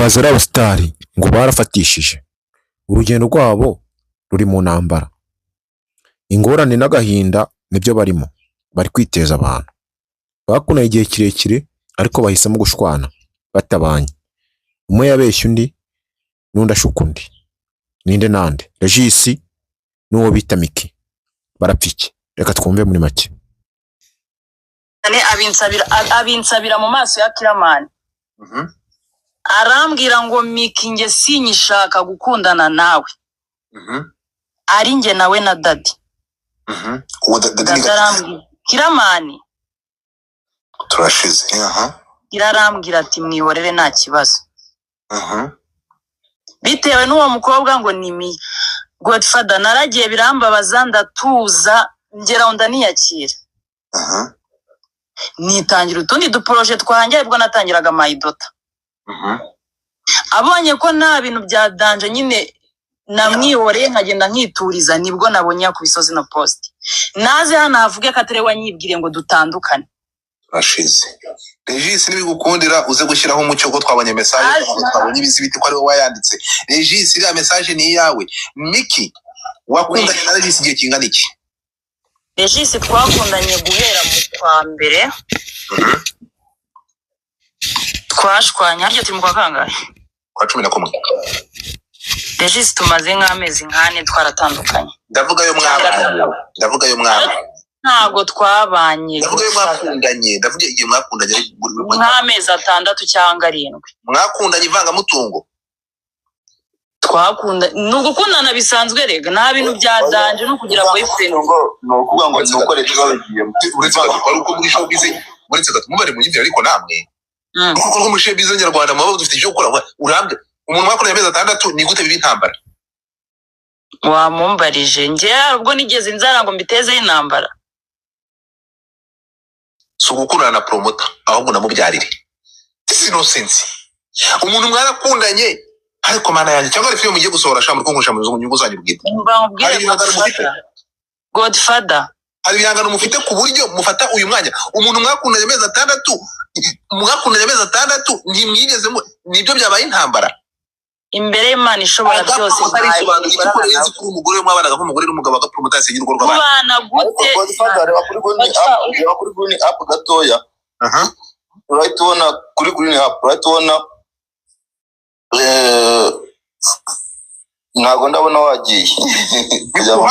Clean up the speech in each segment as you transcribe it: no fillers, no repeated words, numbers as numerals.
ibaza ari abasitari ngo barafatishije urugendo rwabo ruri mu ntambara, ingorane n'agahinda nibyo barimo, bari kwiteza abantu, bakundanye igihe kirekire ariko bahisemo gushwana batabanye, umwe yabeshya undi n'undi ashuka undi, ninde nande? Regis n'uwo bita Miki barapfa iki? Reka twumve muri make. abinsabira mu maso ya Kiramani. Arambwira ngo Miki nge sinyishaka gukundana nawe. Ari nge nawe na Dadi. Arambwira Kiramani turashize. Irarambwira ati mwihorere nta kibazo. Bitewe n'uwo mukobwa ngo ni Godfather, naragiye birambabaza ndatuza ngera onda niyakira. Nitangira utundi duproje twanjye bwo natangiraga Mayidota. Abonye ko nta bintu bya danje nyine namwihoreye nkagenda nkituriza, nibwo nabonye ku bisozi na post. Naze hano havuge katare wanyibwire ngo dutandukane. Turashize. Regis nibigukundira uze gushyiraho umucyo ko twabonye message twabonye ibizibiti ko ari wowe wayanditse. Regis iriya message ni iyawe. Miki wakundanye na Regis igihe kingana iki? Regis twakundanye guhera mu kwa mbere. Twashwanya haryo turi mu kwa kangahe? Kwa 11. Regis tumaze nk'amezi nkane twaratandukanye. Ndavuga yo mwaba. Ntago twabanye. Ndavuga yo mwakundanye, ndavuga igihe mwakundanye nk'amezi 6 cyangwa 7. Mwakundanye ivanga mutungo. Twakunda nugukundana bisanzwe rega nta bintu bya danje no kugira boyfriend no kuvuga ngo nuko leta bagiye uretse ko uko muri showbiz uretse ko tumubare mu givyo ariko namwe kuko muri showbiz nyarwanda mabo dufite cyo gukora urambye umuntu wakora amezi 6 ni gute bibi intambara wamumbarije nge ubwo nigeze inzara ngo mbiteze intambara so gukundana na promoter ahubwo namubyarire this is nonsense umuntu mwarakundanye ariko mana yanjye cyangwa ari filime mugiye gusohora shamwe ko nkusha mu nyungu zanyu bwite Godfather ari bihangano mufite ku buryo mufata uyu mwanya umuntu mwakundanye amezi 6 ntimwigeze nibyo byabaye intambara imbere y'Imana ishobora byose arisobanura ko yenzi kuri umugore mwabanaga nk'umugore n'umugabo agapromota senyirwa rw'abana kubana gute Godfather kuri green app gatoya right ubona kuri green app right ubona ntago ndabona wagiye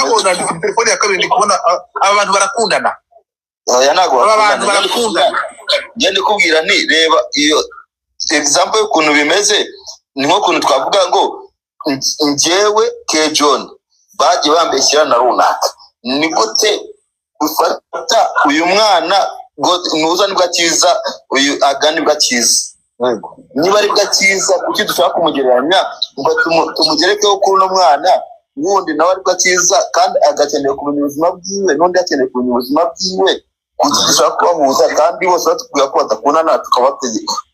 kubona telefone ya kabiri ndikubona abantu barakundana ntago abantu barakundana ngende kubwira nti reba iyo example y'ukuntu bimeze ni nko kuntu twavuga ngo njyewe K John bagiye bambeshyira na runaka ni gute ufata uyu mwana nuza nibwo akiza uyu agani bwo akiza niba ari bwakiza kuki dushaka kumugereranya ngo tumugerekeho kuri no mwana wundi nawe ari bwakiza kandi agakeneye kumenya ubuzima bwiwe n'undi akeneye kumenya ubuzima bwiwe kuki dushaka kubahuza kandi bose batubwira ko badakundana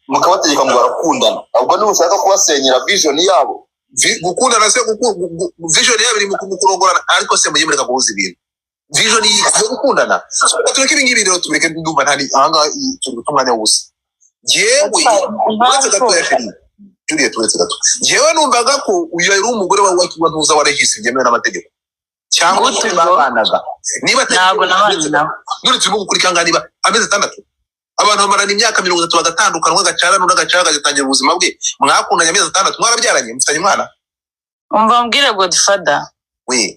mukabategeka ngo barakundana ahubwo niba ushaka kubasenyera vision yabo gukundana se vision yabo iri mu kurongorana ariko se muyemereka guhuza ibintu vision yo gukundana tureke ibingibi rero tubereke ndumva ntani ahanga tumwanya wose jewe uretse gato ya sheri Juliet uretse gato jewe numvaga ko uyu ari umugore wa ntuza wa Regis byemewe n'amategeko cyangwa babanaga niba ntago nabana nuretse mu gukurikirana niba ameze 6 abantu bamarana imyaka 30 bagatandukanwa gacara n'agacara gatangira ubuzima bwe mwakundanye ameze 6 mwarabyaranye mufitanye mwana umva mbwire Godfather we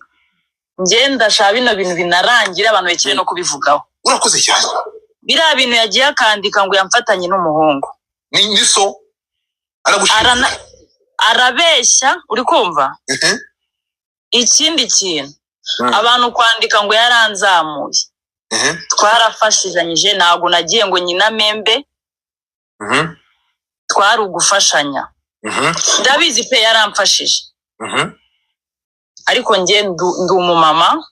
ngenda sha bino bintu binarangira abantu bekire no kubivugaho urakoze cyane bira bintu yagiye akandika ngo yamfatanye n'umuhungu ni so arabeshya uri kumva ikindi kintu abantu kwandika ngo yaranzamuye twarafashijanyije ntago nagiye ngo nyina membe twari ugufashanya ndabizi pe yaramfashije ariko nge ndu umumama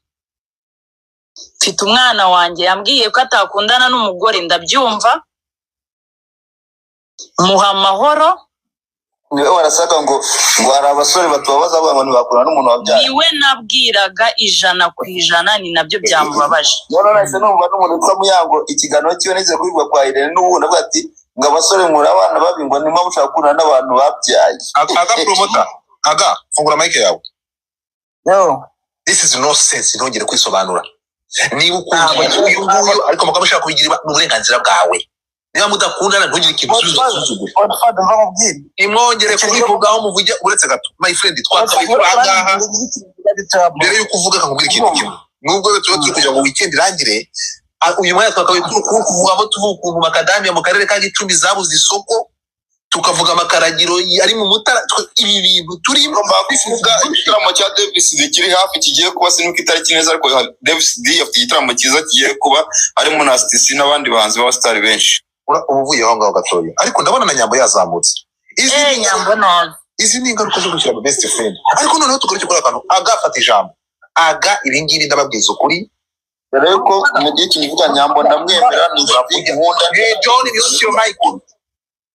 mfite umwana wanjye yambwiye ko atakundana n'umugore ndabyumva muha amahoro niwe warasaka ngo hari abasore batubabaza ngo ntibakundana n'umuntu wabyaye niwe nabwiraga 100% ni nabyo byamubabaje none nase numva n'umuntu utsa muyango ikiganiro cyo neze kubigwa kwa Irene n'ubu navuga ati ngo abasore muri abana babi ngo nima mushaka kurana n'abantu babyaye. Aga promoter aga fungura mic yawe. Yo This is no sense ntongere kwisobanura. Niba ukunda uyu nguyu ariko mukamushaka kubigira uburenganzira bwawe. Niba mudakundana ntugire ikintu usuzugura. Godfather mva mubwira Nimwongere kubivugaho muvuge uretse gato. My friend twakabivugaha mbere yuko uvuga akakubwira ikintu kimwe. Nubwo tuba turi kugira ngo weekend irangire uyu mwanya twakabivuga kuvuga abo tuvuga ukuntu makadamia mu karere ka Gicumbi zabuze isoko tukavuga amakaragiro ari mu mutara ibi bintu turimo babivuga igitaramo cya Davis kiri hafi kigiye kuba sinuko itariki neza ariko Davis D afite igitaramo cyiza kigiye kuba harimo na Stisi n'abandi bahanzi b'abastar benshi. Ubuvuye aho ngaho gatoya ariko ndabona na Nyambo yazamutse. Nyambo no Izi ni ingaruka zo gushyira mu best friend ariko noneho tugaruke kuri akantu agafata ijambo aga ibingibi ndababwiza ukuri dore ko mu gihe kivuga Nyambo ndamwemera ni nkunda. John mute your mic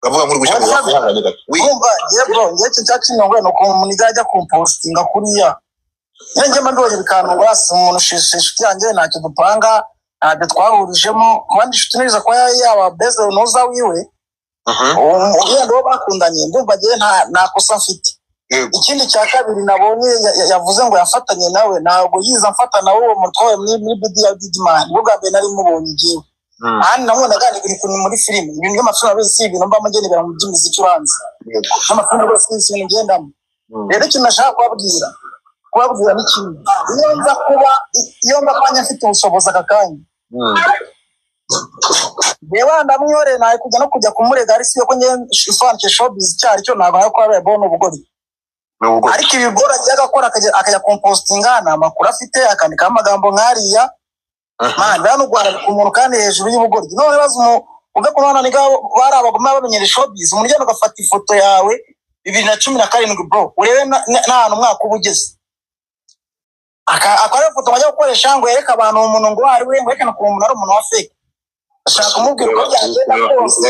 gavuga muri gushaka guhangana gato wumva yebro ngeke cyakinongwe no kumunigajya compostinga kuriya nenge mandonye bikantu wase umuntu shishishi yanjye ntacyo dupanga ntabyo twahurijemo kandi inshuti neza ko yaba best noza wiwe ugendo bakundanye ndumva je nta kosa mfite. Ikindi cya kabiri nabonye yavuze ngo yafatanye nawe ntabwo yiza mfata nawe uwo mutwaye muri bidi ya Didman ubwo gabe nari mubonye giwe hano namwe naganira kuri muri filime ibintu by'amafilime abese ibintu mba mugenera mu by'imiziki uranze n'amafilime rwose y'ibintu ngendamo. Rero icyo nashaka kubabwira n'ikintu iyo nza kwanya mfite ubushobozi akakanya Dewa ndamwore naye kujya kumurega ari siyo ko nge ifanke showbiz cyari cyo nabaye ko abaye bono ubugori. Ariko ibigora agakora akajya compostinga na makuru afite akandika amagambo nkariya man bano Rwanda umuntu kandi hejuru y'ubugori none bazo uve ko none niga bari abagoma bamenyere showbiz umuryango agafata ifoto yawe 2017 bro urebe n'ahantu mwaka ubugeze akora ifoto bajya gukoresha ngo yereka abantu umuntu ngo ari we ngwekana ku umuntu ari umuntu wa fake ashaka kumubwira ko byagenda kose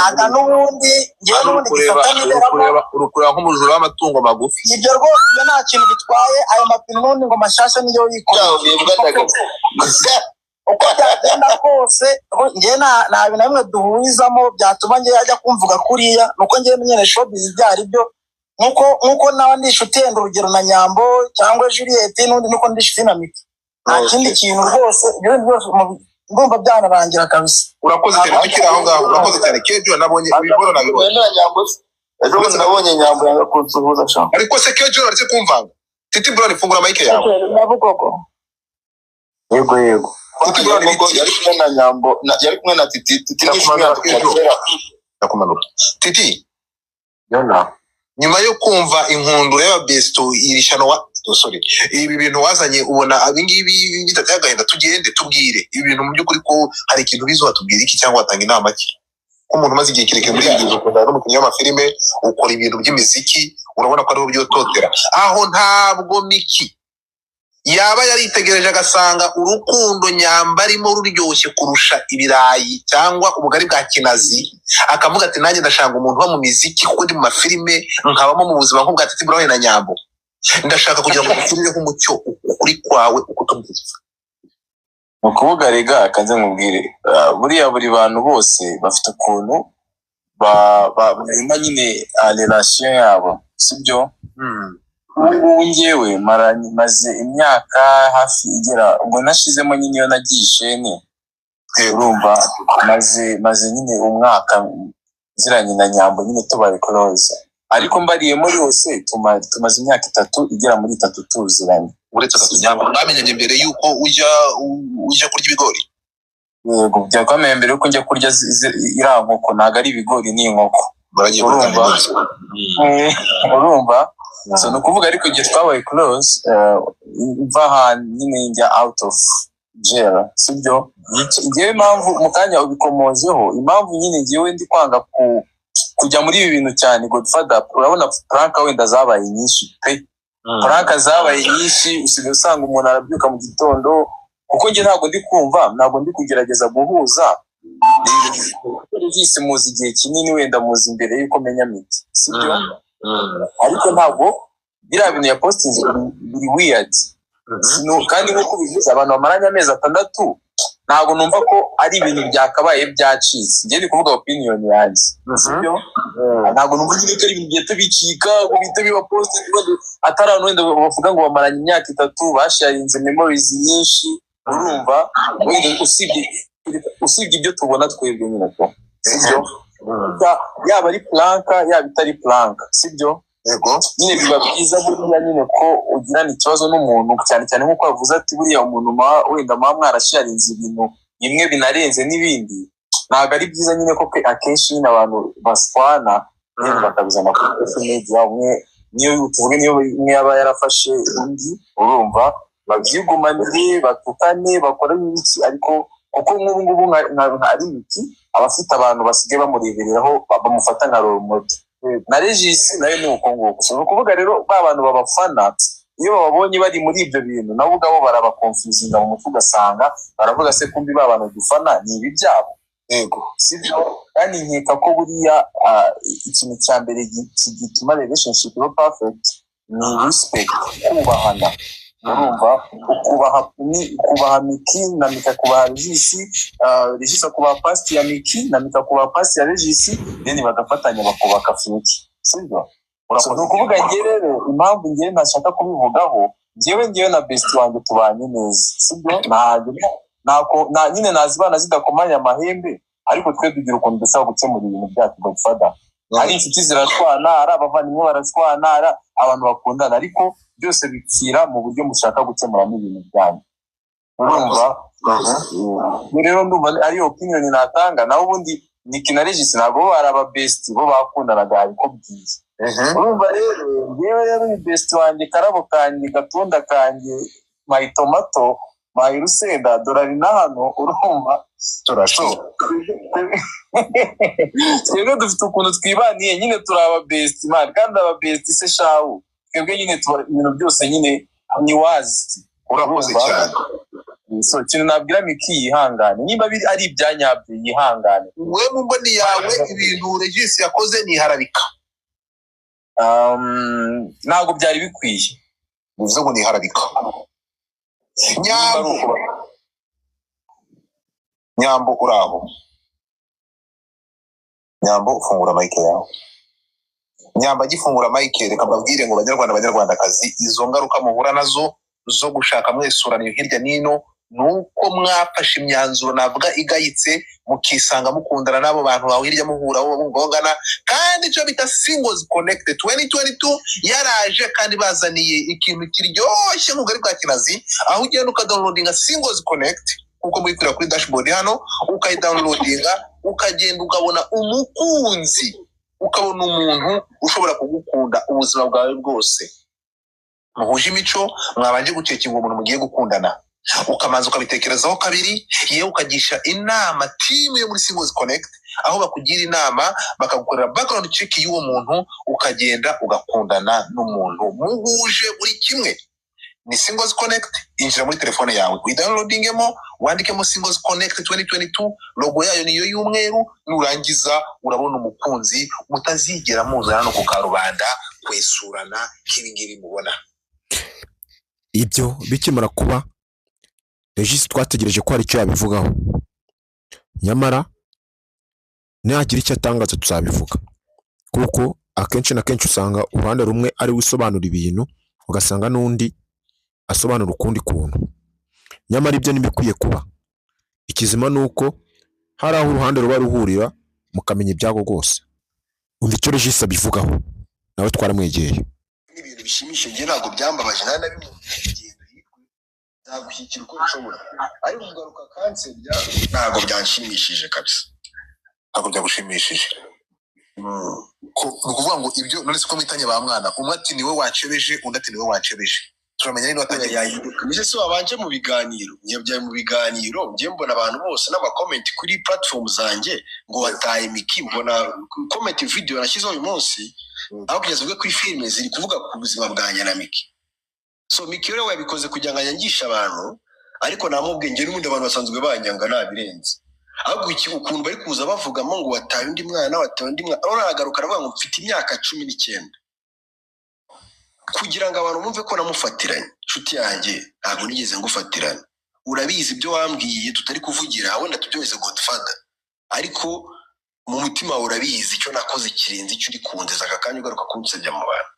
aga n'ubundi ngiye n'ubundi gifatanye urukura nk'umujura w'amatungo magufi ibyo rwose iyo nta kintu bitwaye ayo mapine n'ubundi ngo mashasha niyo yikora uko byagenda kose ngiye nta bintu bimwe duhurizamo byatuma ngiye ajya kumvuga kuriya nuko ngiye menyene showbiz byari byo nkuko nawe ndishuti yenda urugero na Nyambo cyangwa Juliet n'undi nuko ndishuti na Miki nta kindi kintu rwose ibyo byose ngomba byanarangira kabisa. Urakoze cyane tukiri aho ngaho urakoze cyane Kejo nabonye ibigoro nabibonye Nyambo ejo nabonye Nyambo yanga kunsuhuza sha ariko se Kejo aretse kumvanga Titi Brown fungura mic yawe navugogo yego Titi Brown yari kumwe na Nyambo yari kumwe na Titi nakumanura Titi yona nyuma yo kumva inkundura y'abesto irishano ibi bintu wazanye ubona abingibi bitatagahenda tugende tubwire ibi bintu mu by'ukuri ko hari ikintu bizo watubwira iki cyangwa watanga inama ki ko umuntu maze igihe kireke muri ibi ukunda n'umukinnyi w'amafilime ukora ibintu by'imiziki urabona ko ari byo totera aho ntabwo Miki yaba yaritegereje agasanga urukundo Nyambarimo ruryoshye kurusha ibirayi cyangwa ubugari bwa kinazi akavuga ati nanjye ndashanga umuntu wa mu miziki kuko ndi mu mafilime nkabamo mu buzima nk'ubwa Titi Brown na Nyambo ndashaka kugira ngo dusubire nk'umucyo ukuri kwawe uko tumvise mu kuvuga rega akaze nkubwire buriya buri bantu bose bafite ukuntu bumva nyine relation yabo sibyo ubu ngewe maze imyaka hafi igera ubwo nashizemo nyine iyo nagishe ne urumva maze nyine umwaka ziranye na Nyambo nyine tubaye close ariko mbariyemo yose tumaze imyaka 3 igera muri 3 tuziranye uretse 3 Nyambo bamenye mbere yuko ujya kurya ibigori yego byakomeye mbere yuko njya kurya irankoko naga ari ibigori n'inkoko urumva so no kuvuga ariko gihe twabaye close mva nyine njya out of jail sibyo ngiye impamvu mukanya ubikomojeho impamvu nyine ngiye ndi kwanga kujya muri ibi bintu cyane Godfather urabona prank wenda zabaye nyinshi pe prank zabaye nyinshi usigaye usanga umuntu arabyuka mu gitondo kuko nge ntabwo ndi kumva ntabwo ndi kugerageza guhuza rwose muzi igihe kinini wenda muzi imbere yuko menya Miki sibyo ariko ntabwo biriya bintu ya posting biri weird kandi nkuko bivuze abantu bamaranye amezi 6 ntabwo numva ko ari ibintu byakabaye byacitse. Njye ndi kuvuga opinion yanjye, sibyo? Ntabwo numva nyine ko ari ibintu byete bicika ngo bite biba post atari abantu wenda bavuga ngo bamaranye imyaka 3 basharinze memories nyinshi, urumva wenda usibye ibyo tubona twebwe nyine ko, sibyo? Yaba ari planka yaba itari planka, sibyo? Yego. Nyine biba byiza buriya nyine ko ugirana ikibazo n'umuntu cyane cyane nk'uko bavuze ati buriya umuntu wenda mwarasharinze ibintu bimwe binarenze n'ibindi, ntabwo ari byiza nyine ko akenshi nyine abantu baswana nyine bakabizana kuri social media. Niyo tuvuge niyo umwe yaba yarafashe undi, urumva babyigumanire batukane bakora ibiki, ariko kuko nk'ubu ngubu nka ari iki abafite abantu basigaye bamurebereraho bamufata nka role model na Regis nayo ni uko nguko. So kuvuga rero ba bantu babafana iyo babonye bari muri ibyo bintu nabo ubwabo barabakonfuzinga mu mutwe, ugasanga baravuga se kumbi ba bantu dufana ni ibi byabo. Yego, sibyo? Kandi nkeka ko buriya ikintu cya mbere gituma relationship iba perfect ni respect, kubahana, urumva? Ukubaha Miki na Mika kubaha Regis, Regis akubaha pasti ya Miki na Mika kubaha pasti ya Regis, then bagafatanya bakubaka future, sibyo? Ni ukuvuga njye rero impamvu njye ntashaka kubivugaho, njyewe na best wanjye tubanye neza, sibyo? Nyine nazibana zidakomanya amahembe, ariko twe tugira ukuntu dushaka gukemura ibintu byacu Godfather. Ari inshuti zirashwana, ari abavandimwe barashwana, ari abantu bakundana, ariko byose bipfira mu buryo mushaka gukemuramo ibintu byanyu, urumva? Rero ndumva ari opinion natanga. Naho ubundi Nick na Regis ntabwo bari aba best, bo bakundanaga ariko byiza. Urumva rero njyewe rero ni best wanjye, karabo kanjye, gatunda kanjye, my tomato, my rusenda, dorari na hano, urumva? Turashobora twebwe dufite ukuntu twibaniye nyine, turi aba best man, kandi aba best se shawu twebwe nyine ibintu byose nyine ni wazi. Urakoze cyane. So ikintu nabwira Miki yihangane, niba ari ibyanyabyo yihangane. We mu mboni yawe ibintu Regis yakoze ni harabika? Ntabwo byari bikwiye. Bivuze ngo ni harabika. Nyambo uraho? Nyambo ufungura mic yawe. Nyamba gifungura mic, reka mbabwire ngo banyarwandakazi, izo ngaruka muhura nazo zo gushaka mwesurana hirya nino nuko mwafashe imyanzuro navuga igayitse, mukisanga mukundana n'abo bantu bawe hirya muhura aho mungongana, kandi cyo bita singles connected 2022 yaraje kandi bazaniye ikintu kiryoshye nk'ugari bwa kinazi, aho ugenda ukadownloadinga singles connect kuko muyikura kuri dashboard hano, ukayidownloadinga ukagenda ukabona umukunzi, ukabona umuntu ushobora kugukunda ubuzima bwawe bwose. Muhuje imico, mwabanje gucekinga umuntu mugiye gukundana, ukamanza ukabitekerezaho kabiri, yewe ukagisha inama team yo muri Singles Connect, aho bakugira inama bakagukorera background check y'uwo muntu, ukagenda ugakundana n'umuntu muhuje buri kimwe. Ni Singles Connect, injira muri telefone yawe, uyidownloadingemo, wandikemo Singles Connect 2022, logo yayo niyo y'umweru, nurangiza urabona umukunzi mutazigera muzana no ku karubanda kwesurana kibingibi mubona. Ibyo bikimara kuba, Regis twategereje ko hari icyo yabivugaho, nyamara ntiyagira icyo atangaza tuzabivuga, kuko akenshi na kenshi usanga uruhande rumwe ari wisobanura ibintu, ugasanga n'undi asobanura ukundi kuntu. Nyamara ibyo ntibikwiye kuba. Ikizima nuko hari aho uruhande ruba ruhurira mukamenya ibyago rwose. Umva icyo Regis abivugaho, nawe twaramwegeye. Ibintu bishimishije nge ntabwo byambabaje, nari nabimugenda nzagushyikira uko ushobora, ariko kugaruka kanseri ntabwo byanshimishije kabisa. Ntabwo byagushimishije. Ukuvuga ngo ibyo none siko mwitanye ba mwana, umwe ati niwe wacebeje, undi ati niwe wacebeje. Turamenya rero atanye yahinduka. Mise so abanje mu biganiro, nyabyaye mu biganiro, ngiye mbona abantu bose n'ama comment kuri platform zanjye ngo wataye Miki, mbona comment video nashyizeho uyu munsi, aho kugeza kuri filime ziri kuvuga ku buzima bwanjye na Miki. So Miki rero yabikoze kugira ngo anyangishe abantu, ariko namubwiye nge n'ubundi abantu basanzwe banyanga nabirenze. Ahubwo iki ukuntu bari kuza bavugamo ngo wataye undi mwana, aho aragaruka aravuga ngo mfite imyaka 19. Kugira ngo abantu bumve ko namufatiranye, nshuti yanjye ntabwo nigeze ngufatirana. urabizi ibyo wambwiye tutari kuvugira wenda tubyemeze Godfather ariko mu mutima urabizi icyo nakoze kirenze icyo uri kunziza aka kanya ugaruka kunsebya mu bantu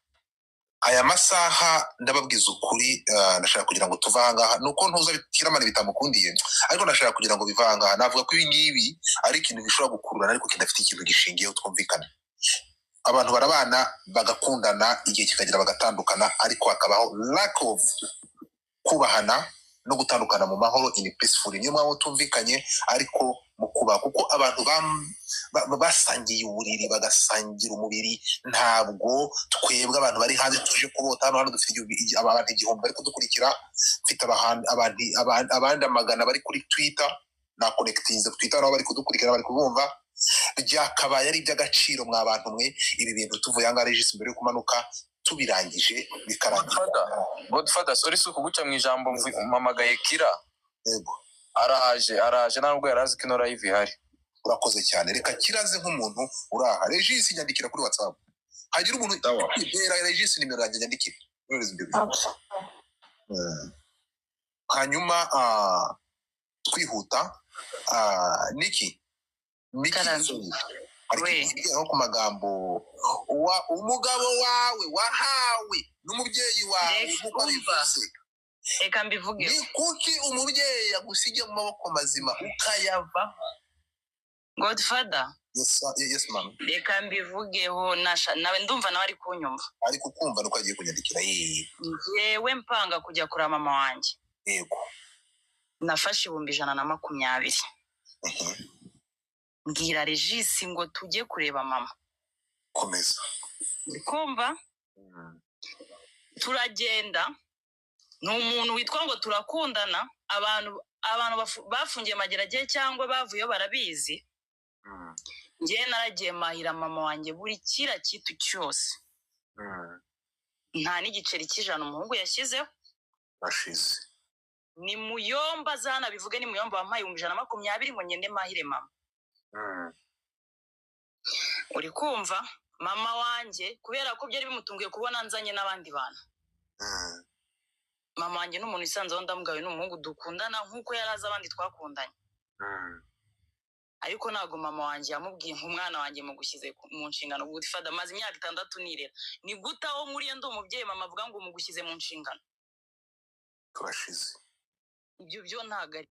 aya masaha ndababwiza ukuri ndashaka kugira ngo tuva ahangaha nuko ntuza bitiramana bitamukundiye ariko ndashaka kugira ngo biva ahangaha navuga ko ibi ngibi ari ikintu gishobora gukururana ariko kidafite ikintu gishingiyeho twumvikana abantu barabana bagakundana igihe kikagira bagatandukana ariko hakabaho lack of kubahana no gutandukana mu mahoro in peaceful niyo mpamvu tumvikanye ariko mu kuba kuko abantu basangiye uburiri bagasangira umubiri ntabwo twebwe abantu bari hanze tuje kubota hano dufite abantu igihumbi bari kudukurikira mfite abandi amagana bari kuri Twitter na connectinze Twitter nabo bari kudukurikira bari kubumva byakabaye ari iby'agaciro mwa bantu mwe ibi bintu tuvuye anga Regis mbere yo kumanuka tubirangije bikarangira Godfather sorry suko guca mu ijambo mpamagaye Kira yego araje ntabwo yarazi kino live ihari urakoze cyane reka kiraze nk'umuntu uraha Regis nyandikira kuri WhatsApp hagira umuntu ibera Regis nimero yanjye nyandikira hanyuma twihuta Niki ariko ku magambo umugabo wawe wahawe n'umubyeyi wawe uko bivuze reka mbivuge ni kuki umubyeyi yagusige mu maboko mazima ukayava Godfather yes ma'am reka mbivugeho nawe ndumva nawe ari kunyumva ariko kumva nuko agiye kunyandikira yewe mpanga kujya kura mama wanjye yego nafashe 120 mbwira Regis ngo tujye kureba mama komeza kumva turagenda n'umuntu witwa ngo turakundana abantu bafungiye mageragere cyangwa bavuye barabizi ngiye naragiye mahira mama wanjye buri kira kitu cyose nta n'igiceri cy'ijana umuhungu yashyizeho bashize ni muyomba zana bivuge ni muyomba wampaye 120 ngo ngende mahire mama uri kumva mama wanjye kubera ko byari bimutunguye kubona nzanye n'abandi bantu mama wanjye n'umuntu isanzeho ndamugawe n'umuhungu dukundana nk'uko yaraza abandi twakundanye ariko ntago mama wanjye yamubwiye nk'umwana wanjye mu gushyize mu nshingano Godfather maze imyaka 6 nirera ni guta aho nkuriye ndi umubyeyi mama avuga ngo umugushyize mu nshingano turashize ibyo byo ntago ari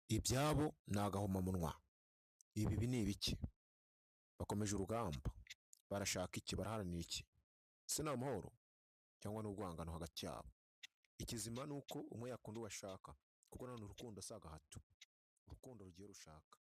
ibyabo nagahomamunwa ibi ni ibiki bakomeje urugamba barashaka iki baraharanira iki se ni amahoro cyangwa n'urwangano hagati yabo ikizima ni uko umwe yakunda uwo ashaka kuko none urukundo si agahato urukundo rugiye rushaka